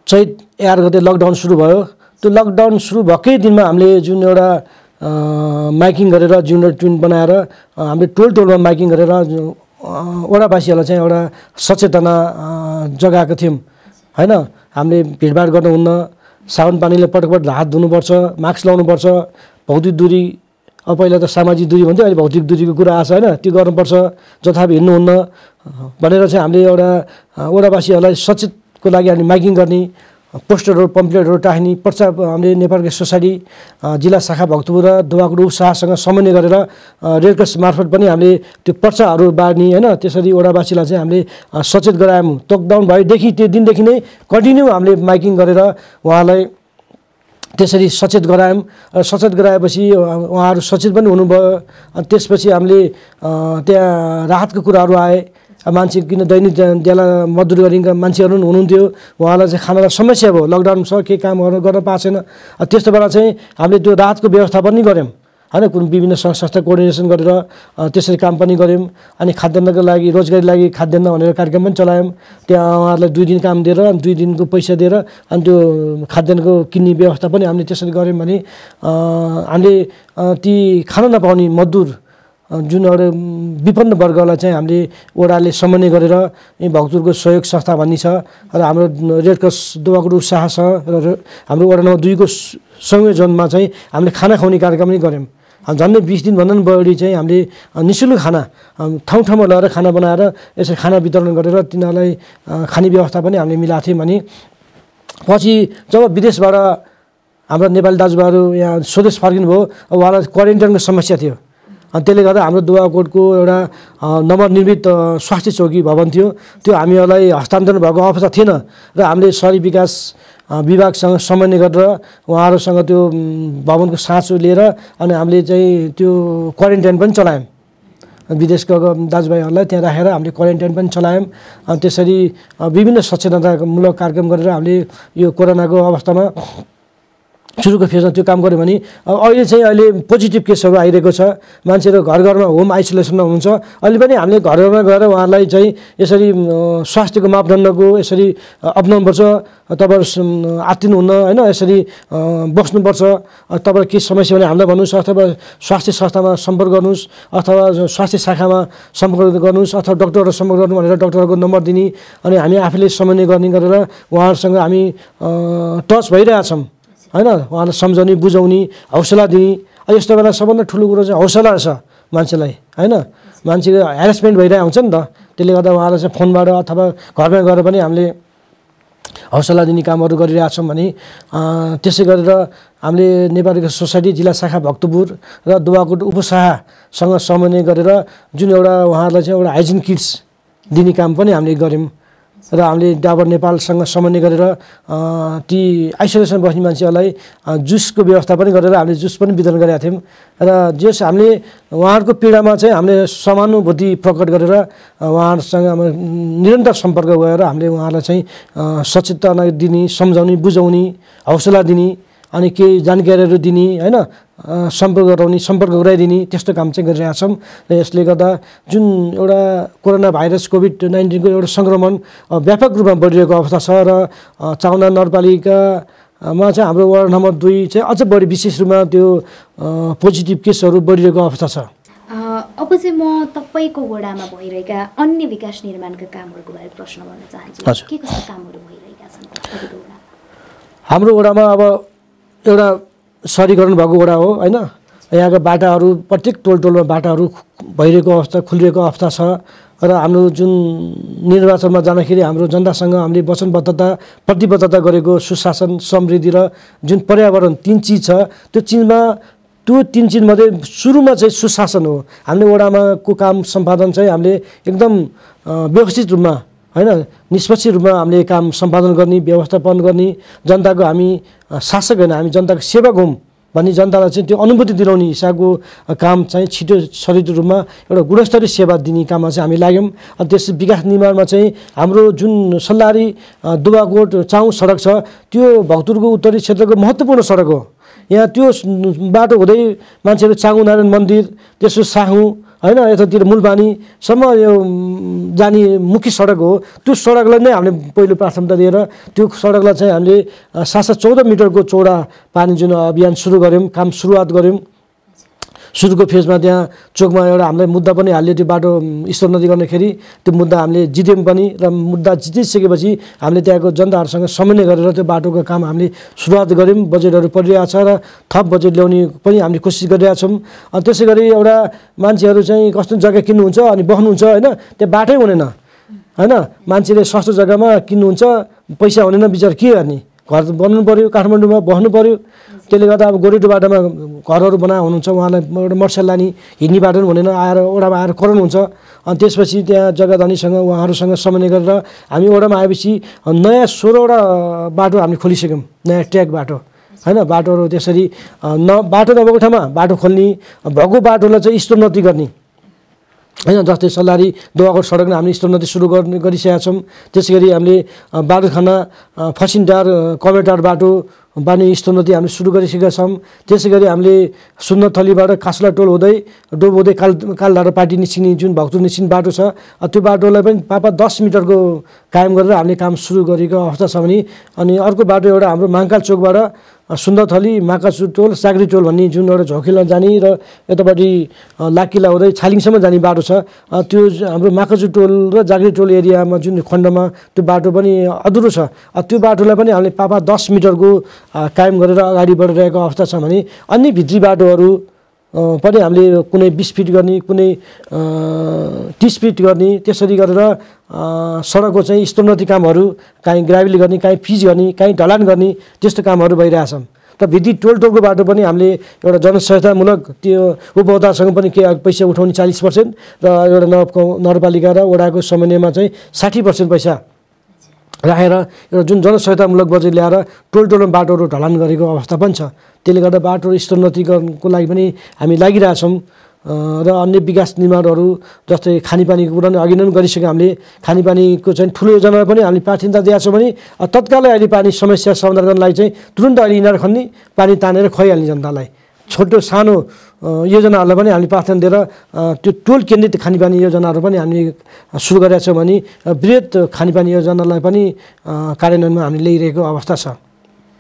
चैत 11 गते लकडाउन सुरु भयो, त्यो लकडाउन सुरु भएकै दिनमा हामीले जुन एउटा माइकिङ गरेर जुन ट्विन बनाएर हामीले टोलमा माइकिङ गरेर वडावासीहरूलाई चाहिँ एउटा सचेतना जगाएको थियौँ हैन। हामीले भिडभाड गर्नुहुन्न, साबुन पानीले पटक पटक हात धुनुपर्छ, मास्क लाउनुपर्छ, भौतिक दूरी, अब पहिला त सामाजिक दूरी भन्थ्यो, अहिले भौतिक दूरीको कुरा आएको छ हैन, त्यो गर्नुपर्छ, जथाभावी हिँड्नुहुन्न भनेर चाहिँ हामीले एउटा वडावासीहरूलाई सचेतको लागि हामीले माइकिङ गर्ने, पोस्टरहरू पम्पलेटहरू टाख्ने पर्चा हामीले नेपालको सोसाइटी जिल्ला शाखा भक्तपुर र दुवाकोट उपशाखासँग समन्वय गरेर रेडक्रस मार्फत पनि हामीले त्यो पर्चाहरू बाँड्ने हैन। त्यसरी वडावासीलाई चाहिँ हामीले सचेत गरायौँ। लकडाउन भएदेखि त्यो दिनदेखि नै कन्टिन्यू हामीले माइकिङ गरेर उहाँलाई त्यसरी सचेत गरायौँ। र सचेत गराएपछि उहाँहरू सचेत पनि हुनुभयो। अनि त्यसपछि हामीले त्यहाँ राहतको कुराहरू आए। मान्छे किन दैनिक ज्याला मजदुरी गरिन्छ मान्छेहरू पनि हुनुहुन्थ्यो, उहाँलाई चाहिँ खानालाई समस्या भयो, लकडाउन छ केही कामहरू गर्न पाएको छैन। त्यस्तो बेला चाहिँ हामीले त्यो राहतको व्यवस्था पनि गऱ्यौँ हैन, कुन विभिन्न संस्था कोअर्डिनेसन गरेर त्यसरी काम पनि गऱ्यौँ। अनि खाद्यान्नको लागि रोजगारी लागि खाद्यान्न भनेर कार्यक्रम पनि चलायौँ। त्यहाँ उहाँहरूलाई 2 दिन काम दिएर 2 दिनको पैसा दिएर अनि त्यो खाद्यान्नको किन्ने व्यवस्था पनि हामीले त्यसरी गऱ्यौँ भने हामीले ती खान नपाउने मजदुर जुन एउटा विपन्न वर्गलाई चाहिँ हामीले वडाले समन्वय गरेर यही भक्तपुरको सहयोग संस्था भन्ने छ र हाम्रो रेडक्रस दुवाकोट शाखा छ र हाम्रो वडा नम्बर 2 को संयोजनमा चाहिँ हामीले खाना खुवाउने कार्यक्रम पनि गऱ्यौँ। झन्डै 20 दिनभन्दा पनि बढी चाहिँ हामीले निःशुल्क खाना ठाउँ ठाउँमा लगेर खाना बनाएर यसरी खाना वितरण गरेर तिनीहरूलाई खाने व्यवस्था पनि हामीले मिलाएको थियौँ। भने पछि जब विदेशबाट हाम्रो नेपाली दाजुभाइहरू यहाँ स्वदेश फर्किनु भयो, उहाँलाई क्वारेन्टाइनको समस्या थियो। अनि त्यसले गर्दा हाम्रो दुवाकोटको एउटा नवनिर्मित स्वास्थ्य चौकी भवन थियो, त्यो हामीहरूलाई हस्तान्तरण भएको अवस्था थिएन र हामीले शहरी विकास विभागसँग समन्वय गरेर उहाँहरूसँग त्यो भवनको साँचो लिएर अनि हामीले चाहिँ त्यो क्वारेन्टाइन पनि चलायौँ। विदेशको दाजुभाइहरूलाई त्यहाँ राखेर हामीले क्वारेन्टाइन पनि चलायौँ। अनि त्यसरी विभिन्न सचेतनामूलक कार्यक्रम गरेर हामीले यो कोरोनाको अवस्थामा सुरुको फेजमा त्यो काम गऱ्यो भने अहिले पोजिटिभ केसहरू आइरहेको छ। मान्छेहरू घर घरमा होम आइसोलेसनमा हुनुहुन्छ। अहिले पनि हामीले घर घरमा गएर उहाँहरूलाई चाहिँ यसरी स्वास्थ्यको मापदण्डको यसरी अपनाउनुपर्छ, तपाईँहरू आत्तिनुहुन्न होइन, यसरी बस्नुपर्छ। तपाईँ के समस्या भने हामीलाई भन्नुहोस्, अथवा स्वास्थ्य संस्थामा सम्पर्क गर्नुहोस्, अथवा स्वास्थ्य शाखामा सम्पर्क गर्नुहोस्, अथवा डक्टरहरू सम्पर्क गर्नु भनेर डक्टरहरूको नम्बर दिने अनि हामी आफैले समन्वय गर्ने गरेर उहाँहरूसँग हामी टच भइरहेछौँ हैन। उहाँलाई सम्झाउने, बुझाउने, हौसला दिने। यस्तो बेला सबभन्दा ठुलो कुरो चाहिँ हौसला छ मान्छेलाई हैन। मान्छेको ह्यारेसमेन्ट भइरहेको हुन्छ नि त, त्यसले गर्दा उहाँलाई चाहिँ फोनबाट अथवा घरमा गएर पनि हामीले हौसला दिने कामहरू गरिरहेछौँ। भने त्यसै गरेर हामीले नेपालको सोसाइटी जिल्ला शाखा भक्तपुर र दुवाकोट उपशाखासँग समन्वय गरेर जुन एउटा उहाँहरूलाई चाहिँ एउटा हाइजिन किट्स दिने काम पनि हामीले गऱ्यौँ। र हामीले डाबर नेपालसँग समन्वय गरेर ती आइसोलेसन बस्ने मान्छेहरूलाई जुसको व्यवस्था पनि गरेर हामीले जुस पनि वितरण गरेका थियौँ। र जस हामीले उहाँहरूको पीडामा चाहिँ हामीले समानुभूति प्रकट गरेर उहाँहरूसँग निरन्तर सम्पर्क गएर हामीले उहाँहरूलाई चाहिँ सचेतना दिने, सम्झाउने, बुझाउने, हौसला दिने अनि केही जानकारीहरू दिने होइन सम्पर्क गराइदिने त्यस्तो काम चाहिँ गरिरहेका छौँ र यसले गर्दा जुन एउटा कोरोना भाइरस कोभिड-19 एउटा सङ्क्रमण व्यापक रूपमा बढिरहेको अवस्था छ र चाउना नगरपालिकामा चाहिँ हाम्रो वार्ड नम्बर 2 चाहिँ अझ बढी विशेष रूपमा त्यो पोजिटिभ केसहरू बढिरहेको अवस्था छ। अब चाहिँ म तपाईँको वडामा भइरहेका अन्य विकास निर्माणका कामहरूको बारे प्रश्न गर्न चाहन्छु। के कस्ता कामहरू भइरहेका छन् तपाईँको वडामा? हाम्रो वडामा अब एउटा सहरीकरण भएको वडा हो होइन। यहाँका बाटाहरू प्रत्येक टोलमा बाटाहरू भइरहेको अवस्था खुलिरहेको अवस्था छ र हाम्रो जुन निर्वाचनमा जाँदाखेरि हाम्रो जनतासँग हामीले वचनबद्धता प्रतिबद्धता गरेको सुशासन समृद्धि र जुन पर्यावरण 3 चिज छ त्यो त्यो 3 चिजमध्ये सुरुमा चाहिँ सुशासन हो। हामीले वडामा को काम सम्पादन चाहिँ हामीले एकदम व्यवस्थित रूपमा होइन निष्पक्ष रूपमा हामीले काम सम्पादन गर्ने व्यवस्थापन गर्ने जनताको हामी शासक होइन हामी जनताको सेवक हौँ भन्ने जनतालाई चाहिँ त्यो अनुभूति दिलाउने हिसाबको काम चाहिँ छिटो छरितो रूपमा एउटा गुणस्तरीय सेवा दिने काममा चाहिँ हामी लाग्यौँ। अनि त्यस विकास निर्माणमा चाहिँ हाम्रो जुन सल्लारी दुवाकोट चाउ सडक छ त्यो भक्तपुरको उत्तरी क्षेत्रको महत्त्वपूर्ण सडक हो। यहाँ त्यो बाटो हुँदै मान्छेहरू चाँगुनारायण मन्दिर त्यसो साहु होइन यतातिर मूलबानीसम्म यो जाने मुख्य सडक हो। त्यो सडकलाई नै हामीले पहिलो प्राथमिकता दिएर त्यो सडकलाई चाहिँ हामीले 714 मिटरको चौडा पानी जुन अभियान सुरु गऱ्यौँ काम सुरुवात गऱ्यौँ। सुरुको फेजमा त्यहाँ चोकमा एउटा हामीलाई मुद्दा पनि हाल्यो त्यो बाटो स्तरोन्नति गर्दाखेरि त्यो मुद्दा हामीले जित्यौँ पनि र मुद्दा जितिसकेपछि हामीले त्यहाँको जनताहरूसँग समन्वय गरेर त्यो बाटोको काम हामीले सुरुवात गऱ्यौँ। बजेटहरू परिरहेको छ र थप बजेट ल्याउने पनि हामीले कोसिस गरिरहेका छौँ। अनि त्यसै गरी एउटा मान्छेहरू चाहिँ कस्तो जग्गा किन्नुहुन्छ अनि बस्नुहुन्छ होइन त्यो बाटै हुँदैन होइन मान्छेले सस्तो जग्गामा किन्नुहुन्छ पैसा हुँदैन विचार के गर्ने घर बनाउनु पऱ्यो काठमाडौँमा बस्नु पऱ्यो। त्यसले गर्दा अब गोरेटो बाटोमा घरहरू बनाए हुनुहुन्छ उहाँलाई एउटा मोटरसाइकल लाने हिँड्ने बाटो पनि हुँदैन आएर ओडामा आएर कराउनु हुन्छ। अनि त्यसपछि त्यहाँ जग्गा धनीसँग उहाँहरूसँग समन्वय गरेर हामी ओडामा आएपछि नयाँ 16वटा बाटो हामीले खोलिसक्यौँ नयाँ ट्र्याक बाटो होइन। बाटोहरू त्यसरी बाटो नभएको ठाउँमा बाटो खोल्ने भएको बाटोलाई चाहिँ स्तरोन्नति गर्ने होइन। जस्तै सल्लारी दुवाकोट सडकमा हामीले स्तरोन्नति सुरु गरिसकेका छौँ। त्यसै गरी हामीले बाटोखाना फसिन्टार कमेटार बाटो बानी स्तरोन्नति हामीले सुरु गरिसकेका छौँ। त्यसै गरी हामीले सुन्नथलीबाट कासला टोल हुँदै डोब हुँदै कालधारा पार्टी निस्किने जुन भक्तपुर निस्किने बाटो छ त्यो बाटोलाई पनि 10 मिटरको कायम गरेर हामीले काम सुरु गरेको अवस्था छ भने अनि अर्को बाटो एउटा हाम्रो माङकाल चोकबाट सुन्दरथली माकाचु टोल सागरी टोल भन्ने जुन एउटा झोकेला जाने र यतापट्टि लाकिला हुँदै छालिङसम्म जाने बाटो छ त्यो हाम्रो माकाचु टोल र जागरी टोल एरियामा जुन खण्डमा त्यो बाटो पनि अधुरो छ। त्यो बाटोलाई पनि हामीले 10 मिटरको कायम गरेर अगाडि बढिरहेको अवस्था छ भने अन्य भित्री बाटोहरू पनि हामीले कुनै 20 फिट गर्ने कुनै 30 फिट गर्ने त्यसरी गरेर सडकको चाहिँ स्तरोन्नति कामहरू काहीँ ग्राभेल गर्ने काहीँ पिच गर्ने काहीँ ढलान गर्ने त्यस्तो कामहरू भइरहेछन्। र भित्री टोलको बाटो पनि हामीले एउटा जनसहायतामूलक त्यो उपभोक्तासँग पनि के पैसा उठाउने 40% र एउटा नगरपालिका र वडाको समन्वयमा चाहिँ 60% पैसा राखेर एउटा जुन जनसहायतामूलक बजेट ल्याएर टोलमा बाटोहरू ढलान गरेको अवस्था पनि छ। त्यसले गर्दा बाटो स्तरोन्नतिको लागि पनि हामी लागिरहेछौँ र अन्य विकास निर्माणहरू जस्तै खानेपानीको कुरा नै अघि नै गरिसक्यौँ। हामीले खानेपानीको चाहिँ ठुलो योजनालाई पनि हामीले प्राथमिकता दिएका छौँ भने तत्कालै अहिले पानी समस्या समाधान गर्नलाई चाहिँ तुरुन्त अहिले इनार खन्ने पानी तानेर खुवाइहाल्ने जनतालाई छोटो सानो योजनाहरूलाई पनि हामीले प्राथमिकता दिएर त्यो टोल केन्द्रित खानेपानी योजनाहरू पनि हामीले सुरु गरेका छौँ भने बृहत खानेपानी योजनालाई पनि कार्यान्वयनमा हामीले ल्याइरहेको अवस्था छ।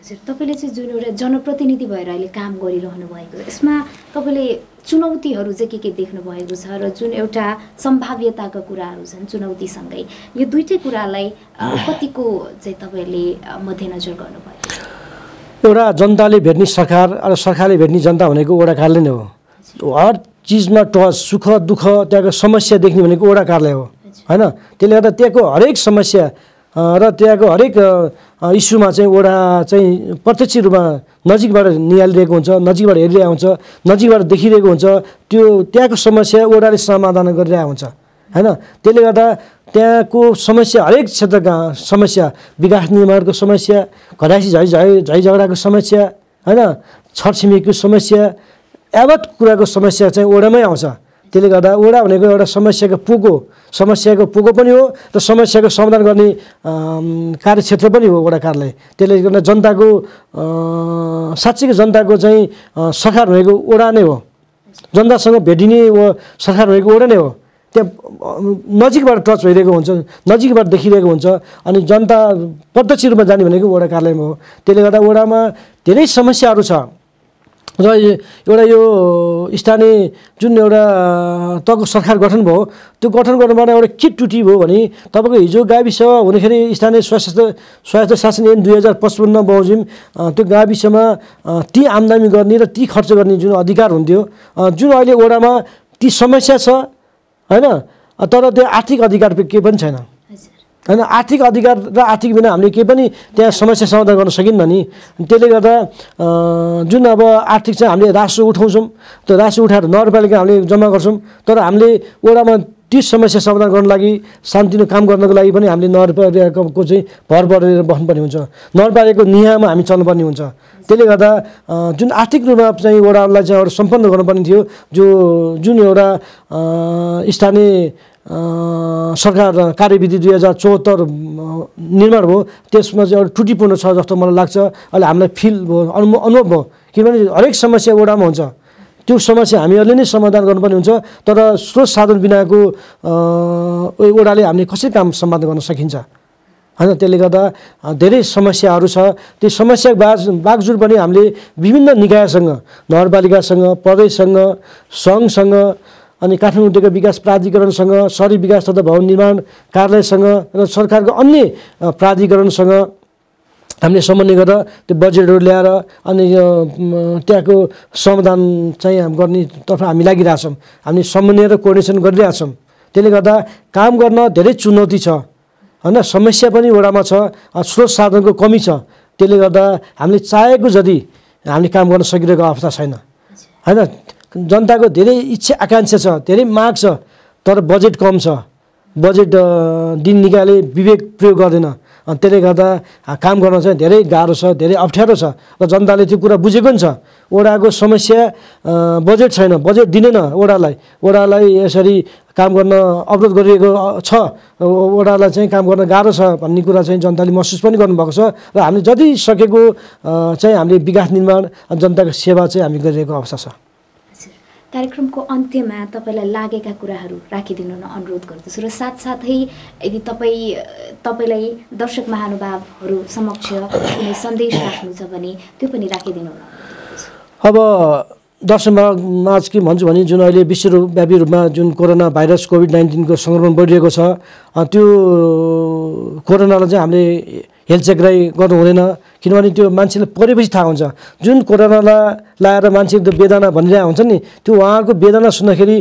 हजुर तपाईँले चाहिँ जुन एउटा जनप्रतिनिधि भएर अहिले काम गरिरहनु भएको यसमा तपाईँले चुनौतीहरू चाहिँ के देख्नु भएको छ र जुन एउटा सम्भाव्यताका कुराहरू छन् चुनौतीसँगै यो दुईटै कुरालाई कतिको चाहिँ तपाईँले मध्यनजर गर्नुभयो? एउटा जनताले भेट्ने सरकार र सरकारले भेट्ने जनता भनेको वडा कार्यालय नै हो। हर चिजमा टच सुख दुःख त्यहाँको समस्या देख्ने भनेको वडा कार्यालय हो होइन। त्यसले गर्दा त्यहाँको हरेक समस्या र त्यहाँको हरेक इस्युमा चाहिँ वडा चाहिँ प्रत्यक्ष रूपमा नजिकबाट निहालिरहेको हुन्छ नजिकबाट हेरिरहेको हुन्छ नजिकबाट देखिरहेको हुन्छ त्यो त्यहाँको समस्या वडाले समाधान गरिरहेको हुन्छ होइन। त्यसले गर्दा त्यहाँको समस्या हरेक क्षेत्रका समस्या विकास निर्माणको समस्या घराइसी झै झगडाको समस्या होइन छरछिमेकीको समस्या यावत कुराको समस्या चाहिँ वडामै आउँछ। त्यसले गर्दा वडा भनेको एउटा समस्याको पोको पनि हो र समस्याको समाधान गर्ने कार्यक्षेत्र पनि हो वडा कार्यालय। त्यसले गर्दा जनताको साँच्चीको जनताको चाहिँ सरकार भनेको वडा नै हो। जनतासँग भेटिने सरकार भनेको वडा नै हो। त्यहाँ नजिकबाट टच भइरहेको हुन्छ, नजिकबाट देखिरहेको हुन्छ अनि जनता प्रत्यक्ष रूपमा जाने भनेको वडा कार्यालयमा हो। त्यसले गर्दा वडामा धेरै समस्याहरू छ र एउटा यो स्थानीय जुन एउटा तको सरकार गठन भयो त्यो गठन गर्नुबाट एउटा के त्रुटि भयो भने तपाईँको हिजो गाविस हुँदाखेरि स्थानीय स्वायत्त शासन ऐन 2055 बमोजिम त्यो गाविसमा ती आम्दानी गर्ने र ती खर्च गर्ने जुन अधिकार हुन्थ्यो, जुन अहिले वडामा ती समस्या छ हैन, तर त्यो आर्थिक अधिकार केही पनि छैन हैन। आर्थिक अधिकार र आर्थिक बिना हामीले केही पनि त्यहाँ समस्या समाधान गर्न सकिन्न नि। त्यसले गर्दा जुन अब आर्थिक चाहिँ हामीले राजस्व उठाउँछौँ, त्यो राजस्व उठाएर नगरपालिका हामीले जम्मा गर्छौँ, तर हामीले वडामा ती समस्या समाधान गर्नको लागि शान्तिले काम गर्नको लागि पनि हामीले नगरपालिकाको चाहिँ भर परेर बस्नुपर्ने हुन्छ, नगरपालिकाको नियममा हामी चल्नुपर्ने हुन्छ। त्यसले गर्दा जुन आर्थिक रूपमा चाहिँ वडालाई चाहिँ एउटा सम्पन्न गर्नुपर्ने थियो, जुन एउटा स्थानीय सरकार कार्यविधि 2074 निर्माण भयो त्यसमा चाहिँ एउटा त्रुटिपूर्ण छ जस्तो मलाई लाग्छ। अहिले हामीलाई फिल भयो, अनुभव भयो, किनभने हरेक समस्या वडामा हुन्छ, त्यो समस्या हामीहरूले नै समाधान गर्नुपर्ने हुन्छ। तर स्रोत साधन बिनाको वडाले हामीले कसरी काम समाधान गर्न सकिन्छ हैन। त्यसले गर्दा धेरै समस्याहरू छ। त्यो समस्या बावजुद पनि हामीले विभिन्न निकायसँग, नगरपालिकासँग, प्रदेशसँग, सङ्घसँग अनि काठमाडौँ उपत्यका विकास प्राधिकरणसँग, शहरी विकास तथा भवन निर्माण कार्यालयसँग र सरकारको अन्य प्राधिकरणसँग हामीले समन्वय गरेर त्यो बजेटहरू ल्याएर अनि त्यहाँको समाधान चाहिँ गर्नेतर्फ हामी लागिरहेछौँ। हामी समन्वय र कोअर्डिनेसन गरिरहेछौँ। त्यसले गर्दा काम गर्न धेरै चुनौती छ हैन, समस्या पनि वडामा छ, स्रोत साधनको कमी छ। त्यसले गर्दा हामीले चाहेको जति हामीले काम गर्न सकिरहेको अवस्था छैन हैन। जनताको धेरै इच्छा आकाङ्क्षा छ, धेरै माग छ, तर बजेट कम छ। बजेट दिन निकाले विवेक प्रयोग गर्दैन। त्यसले गर्दा काम गर्न चाहिँ धेरै गाह्रो छ, धेरै अप्ठ्यारो छ र जनताले त्यो कुरा बुझेको पनि छ। वडाको समस्या बजेट छैन, बजेट दिँदैन वडालाई यसरी काम गर्न अवरोध गरिएको छ, वडालाई चाहिँ काम गर्न गाह्रो छ भन्ने कुरा चाहिँ जनताले महसुस पनि गर्नुभएको छ र हामीले जति सकेको चाहिँ हामीले विकास निर्माण जनताको सेवा चाहिँ हामी गरिरहेको अवस्था छ। कार्यक्रमको अन्त्यमा तपाईँलाई लागेका कुराहरू राखिदिनु न अनुरोध गर्दछु र साथसाथै यदि तपाईँलाई दर्शक महानुभावहरू समक्ष कुनै सन्देश राख्नु छ भने त्यो पनि राखिदिनु न। अब दर्शकमाझ के भन्छु भने जुन अहिले विश्वव्यापी रूपमा जुन कोरोना भाइरस कोभिड-19 को सङ्क्रमण बढिरहेको छ, त्यो कोरोनालाई चाहिँ हामीले हेलचेक्राइ गर्नु हुँदैन। किनभने त्यो मान्छेले परेपछि थाहा हुन्छ। जुन कोरोनालाई लाएर मान्छे एकदम वेदना भनिरहेको हुन्छ नि, त्यो उहाँको वेदना सुन्दाखेरि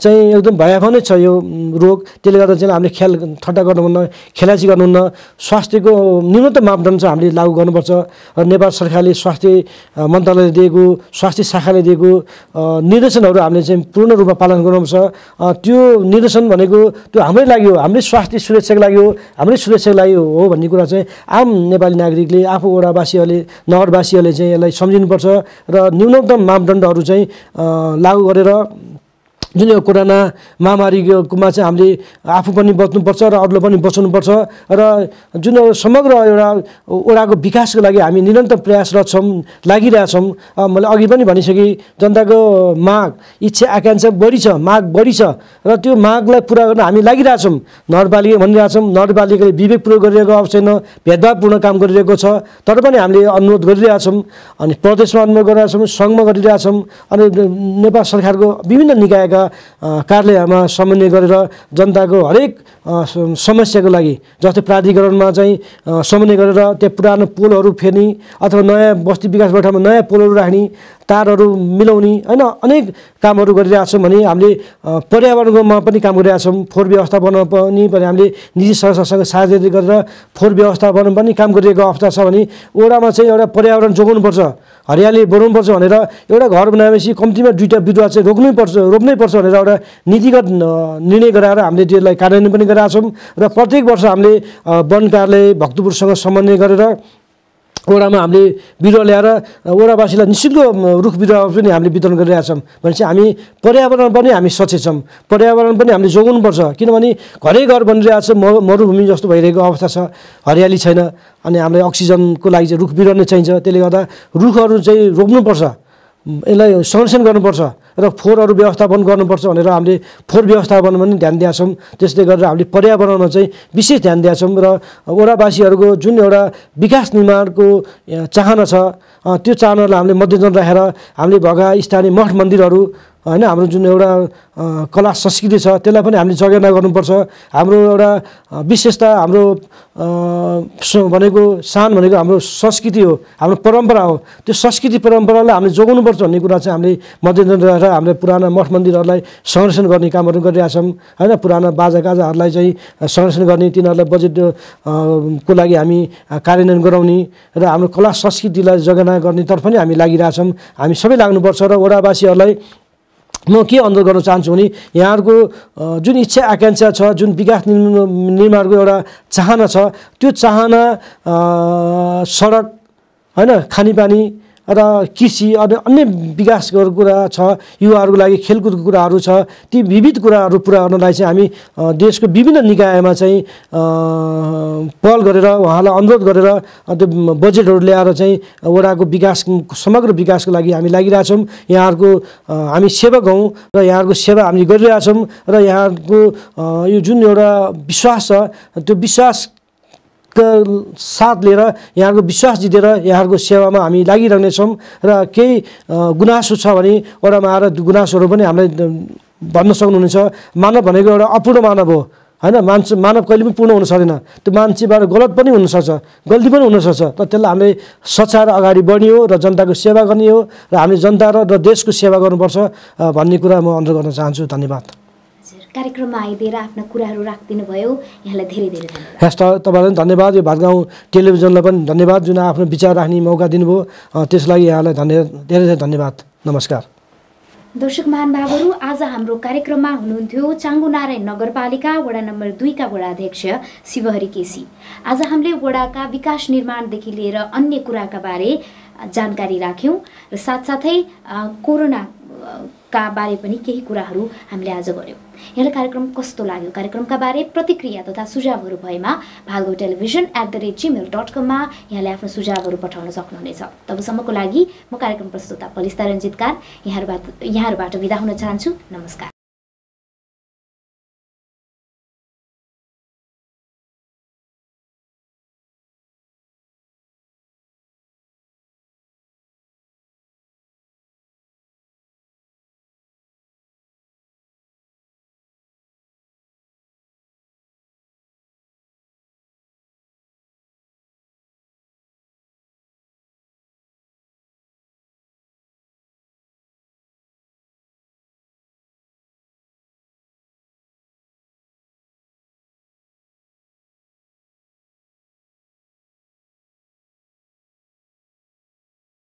चाहिँ एकदम भयावह नै छ यो रोग। त्यसले गर्दा चाहिँ हामीले ख्याल ठट्टा गर्नुहुन्न, खेलाइँची गर्नुहुन्न। स्वास्थ्यको न्यूनतम मापदण्ड चाहिँ हामीले लागू गर्नुपर्छ र नेपाल सरकारले स्वास्थ्य मन्त्रालयले दिएको, स्वास्थ्य शाखाले दिएको निर्देशनहरू हामीले चाहिँ पूर्ण रूपमा पालन गर्नुपर्छ। त्यो निर्देशन भनेको त्यो हाम्रै लागि हो, हाम्रै स्वास्थ्य सुरक्षाको लागि हो, हाम्रै सुरक्षाको लागि हो भन्ने कुरा चाहिँ आम नेपाली नागरिकले, आफू वडावासीहरूले, नगरवासीहरूले चाहिँ यसलाई सम्झिनुपर्छ र न्यूनतम मापदण्डहरू चाहिँ लागू गरेर जुन यो कोरोना महामारीकोमा चाहिँ हामीले आफू पनि बच्नुपर्छ र अरूलाई पनि बचाउनुपर्छ र जुन समग्र एउटा वडाको विकासको लागि हामी निरन्तर प्रयासरत छौँ, लागिरहेछौँ। मैले अघि पनि भनिसकेँ, जनताको माग, इच्छा आकाङ्क्षा बढी छ, माग बढी छ र त्यो मागलाई पुरा गर्न हामी लागिरहेछौँ। नगरपालिका भनिरहेछौँ, नगरपालिकाले विवेक प्रयोग गरिरहेको अवस्था छैन, भेदभावपूर्ण काम गरिरहेको छ, तर पनि हामीले अनुरोध गरिरहेछौँ। अनि प्रदेशमा अनुरोध गरिरहेछौँ, सङ्घमा गरिरहेछौँ, अनि नेपाल सरकारको विभिन्न निकायका कार्यालयमा समन्वय गरेर जनताको हरेक समस्याको लागि, जस्तै प्राधिकरणमा चाहिँ समन्वय गरेर त्यहाँ पुरानो पोलहरू फेर्ने अथवा नयाँ बस्ती विकास बैठकमा नयाँ पोलहरू राख्ने, तारहरू मिलाउने हैन, अनेक कामहरू गरिरहेछौँ। भने हामीले पर्यावरणमा पनि काम गरिरहेछौँ। फोहोर व्यवस्थापनमा पनि हामीले निजी संस्थासँग साझेदारी गरेर फोहोर व्यवस्थापन पनि काम गरिरहेको अवस्था छ। भने वडामा चाहिँ एउटा पर्यावरण जोगाउनुपर्छ, हरियाली बढाउनुपर्छ भनेर एउटा घर बनाएपछि कम्तीमा 2टा बिरुवा चाहिँ रोप्नै पर्छ भनेर एउटा नीतिगत निर्णय गराएर हामीले त्यसलाई कार्यान्वयन पनि गरिरहेछौँ। र प्रत्येक वर्ष हामीले वन कार्यालय भक्तपुरसँग समन्वय गरेर वडामा हामीले बिरुवा ल्याएर वडावासीलाई निःशुल्क रुख बिरुवा पनि हामीले वितरण गरिरहेका छौँ भनेपछि हामी पर्यावरण पनि हामी सचेत छौँ पर्यावरण पनि हामीले जोगाउनुपर्छ किनभने घरै घर बनिरहेको छ मरुभूमि जस्तो भइरहेको अवस्था छ हरियाली छैन अनि हामीलाई अक्सिजनको लागि चाहिँ रुख बिरुवा नै चाहिन्छ त्यसले गर्दा रुखहरू चाहिँ रोप्नुपर्छ यसलाई संरक्षण गर्नुपर्छ र फोहोरहरू व्यवस्थापन गर्नुपर्छ भनेर हामीले फोहोर व्यवस्थापनमा पनि ध्यान दिएका छौँ त्यसले गर्दा हामीले पर्यावरणमा चाहिँ विशेष ध्यान दिएका छौँ र वडावासीहरूको जुन एउटा विकास निर्माणको चाहना छ त्यो चाहनालाई हामीले मध्यनजर राखेर हामीले भएका स्थानीय मठ मन्दिरहरू हैन हाम्रो जुन एउटा कला संस्कृति छ त्यसलाई पनि हामीले जगेर्ना गर्नुपर्छ हाम्रो एउटा विशेषता हाम्रो भनेको शान भनेको हाम्रो संस्कृति हो हाम्रो परम्परा हो त्यो संस्कृति परम्परालाई हामीले जोगाउनुपर्छ भन्ने कुरा चाहिँ हामीले मध्यनजर राखेर हामीले पुराना मठ मन्दिरहरूलाई संरक्षण गर्ने कामहरू गरिरहेका छौँ हैन पुराना बाजागाजाहरूलाई चाहिँ संरक्षण गर्ने तिनीहरूलाई बजेट को लागि हामी कार्यान्वयन गराउने र हाम्रो कला संस्कृतिलाई जगेर्ना गर्नेतर्फ पनि हामी लागिरहेछौँ हामी सबै लाग्नुपर्छ र वडावासीहरूलाई म के अनुरोध गर्न चाहन्छु भने यहाँहरूको जुन इच्छा आकांक्षा छ जुन विकास निर्माणको एउटा चाहना छ त्यो चाहना सडक हैन खानेपानी र कृषि अन्य विकासको कुरा छ युवाहरूको लागि खेलकुदको कुराहरू छ ती विविध कुराहरू पुरा गर्नलाई चाहिँ हामी देशको विभिन्न निकायमा चाहिँ पहल गरेर उहाँलाई अनुरोध गरेर त्यो बजेटहरू ल्याएर चाहिँ वडाको विकास समग्र विकासको लागि हामी लागिरहेछौँ यहाँहरूको हामी सेवक हौँ र यहाँहरूको सेवा हामी गरिरहेछौँ र यहाँहरूको यो जुन एउटा विश्वास छ त्यो विश्वास साथ लिएर यहाँहरूको विश्वास जितेर यहाँहरूको सेवामा हामी लागिरहनेछौँ र केही गुनासो छ भने वडामा आएर गुनासोहरू पनि हामीलाई भन्न सक्नुहुनेछ मानव भनेको एउटा अपूर्ण मानव हो हैन मानव कहिले पनि पूर्ण हुन सक्दैन त्यो मान्छेबाट गलत पनि हुनसक्छ गल्ती पनि हुनसक्छ तर त्यसलाई हामीले सच्याएर अगाडि बढ्ने हो र जनताको सेवा गर्ने हो र हामीले जनता र देशको सेवा गर्नुपर्छ भन्ने कुरा म अनुरोध गर्न चाहन्छु धन्यवाद कार्यक्रममा आइदिएर आफ्ना कुराहरू राखिदिनु भयो यहाँलाई धेरै धेरै धन्यवाद तपाईँलाई धन्यवाद यो भातगाउँ टेलिभिजनलाई पनि धन्यवाद जुन आफ्नो विचार राख्ने मौका दिनुभयो त्यसलाई यहाँलाई धेरै धेरै धन्यवाद नमस्कार दर्शक महानुभावहरू आज हाम्रो कार्यक्रममा हुनुहुन्थ्यो चाङ्गुनारायण नगरपालिका वडा नम्बर 2 का वडा अध्यक्ष शिवहरि केसी आज हामीले वडाका विकास निर्माणदेखि लिएर अन्य कुराका बारे जानकारी राख्यौं र साथसाथै कोरोना का बारे पनि केही कुराहरू हामीले आज गर्यौं यहाँलाई कार्यक्रम कस्तो लाग्यो कार्यक्रमका बारे प्रतिक्रिया तथा सुझावहरू भएमा bhalgautelevision@gmail.com मा यहाँले आफ्नो सुझावहरू पठाउन सक्नुहुनेछ तबसम्मको लागि म कार्यक्रम प्रस्तुता पलिस्ता रञ्जितकार यहाँहरुबाट बिदा हुन चाहन्छु नमस्कार